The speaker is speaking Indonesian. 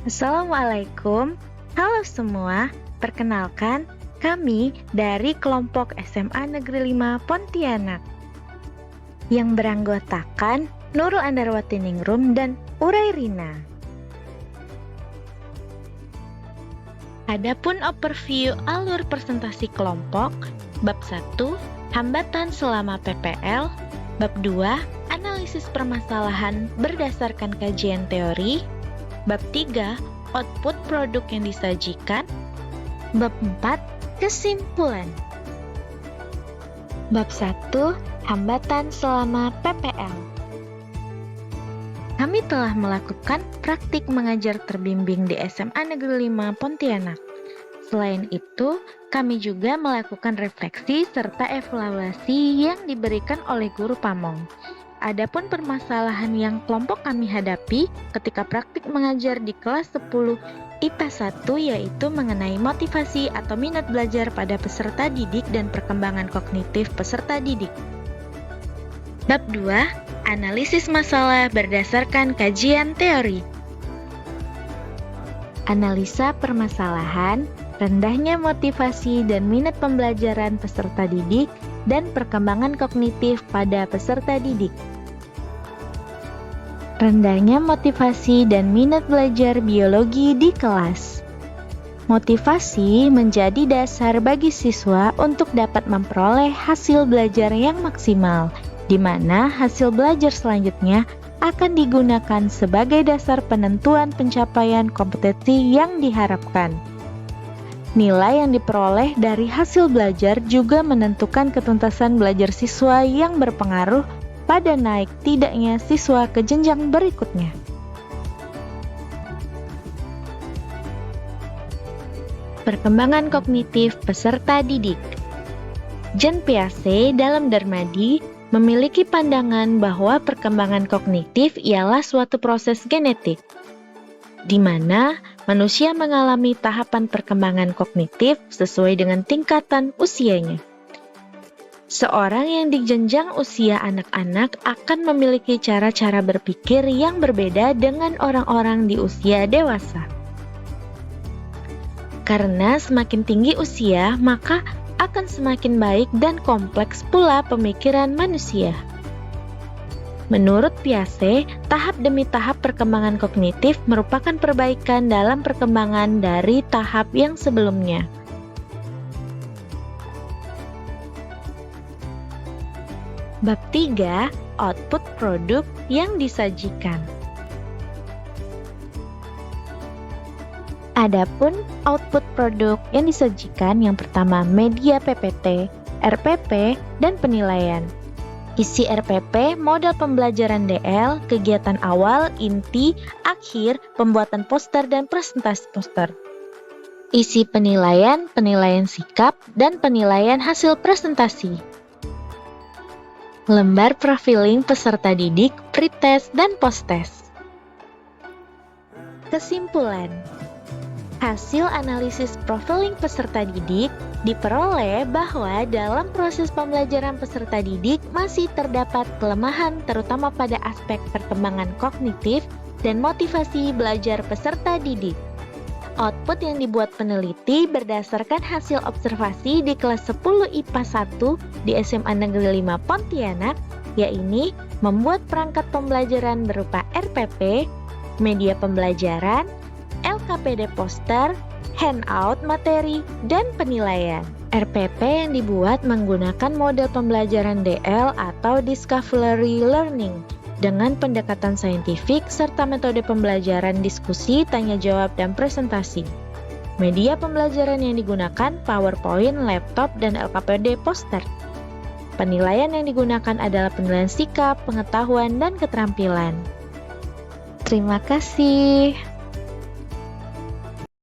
Assalamualaikum, halo semua. Perkenalkan, kami dari kelompok SMA Negeri 5 Pontianak yang beranggotakan Nurul Andarwati Ningrum dan Urai Rina. Adapun overview alur presentasi kelompok, bab 1, hambatan selama PPL, bab 2, analisis permasalahan berdasarkan kajian teori, bab 3, output produk yang disajikan, bab 4, kesimpulan. Bab 1, hambatan selama PPL. Kami telah melakukan praktik mengajar terbimbing di SMA Negeri 5 Pontianak. Selain itu, kami juga melakukan refleksi serta evaluasi yang diberikan oleh guru pamong. Adapun permasalahan yang kelompok kami hadapi ketika praktik mengajar di kelas 10 IPA 1 yaitu mengenai motivasi atau minat belajar pada peserta didik dan perkembangan kognitif peserta didik. Bab 2, analisis masalah berdasarkan kajian teori. Analisa permasalahan, rendahnya motivasi dan minat pembelajaran peserta didik dan perkembangan kognitif pada peserta didik. Rendahnya motivasi dan minat belajar biologi di kelas. Motivasi menjadi dasar bagi siswa untuk dapat memperoleh hasil belajar yang maksimal, di mana hasil belajar selanjutnya akan digunakan sebagai dasar penentuan pencapaian kompetensi yang diharapkan. Nilai yang diperoleh dari hasil belajar juga menentukan ketuntasan belajar siswa yang berpengaruh pada naik tidaknya siswa ke jenjang berikutnya. Perkembangan kognitif peserta didik. Jean Piaget dalam Darmadi memiliki pandangan bahwa perkembangan kognitif ialah suatu proses genetik, di mana manusia mengalami tahapan perkembangan kognitif sesuai dengan tingkatan usianya. Seorang yang di jenjang usia anak-anak akan memiliki cara-cara berpikir yang berbeda dengan orang-orang di usia dewasa. Karena semakin tinggi usia, maka akan semakin baik dan kompleks pula pemikiran manusia. Menurut Piaget, tahap demi tahap perkembangan kognitif merupakan perbaikan dalam perkembangan dari tahap yang sebelumnya. Bab 3, output produk yang disajikan. Adapun output produk yang disajikan yang pertama media PPT, RPP, dan penilaian. Isi RPP, modal pembelajaran DL, kegiatan awal, inti, akhir, pembuatan poster dan presentasi poster. Isi penilaian, penilaian sikap, dan penilaian hasil presentasi. Lembar profiling peserta didik, pretest, dan posttest. Kesimpulan. Hasil analisis profiling peserta didik diperoleh bahwa dalam proses pembelajaran peserta didik masih terdapat kelemahan terutama pada aspek perkembangan kognitif dan motivasi belajar peserta didik. Output yang dibuat peneliti berdasarkan hasil observasi di kelas 10 IPA 1 di SMA Negeri 5 Pontianak, yaitu membuat perangkat pembelajaran berupa RPP, media pembelajaran, LKPD poster, handout materi, dan penilaian. RPP yang dibuat menggunakan model pembelajaran DL atau Discovery Learning dengan pendekatan saintifik serta metode pembelajaran diskusi, tanya jawab, dan presentasi. Media pembelajaran yang digunakan PowerPoint, laptop, dan LKPD poster. Penilaian yang digunakan adalah penilaian sikap, pengetahuan, dan keterampilan. Terima kasih.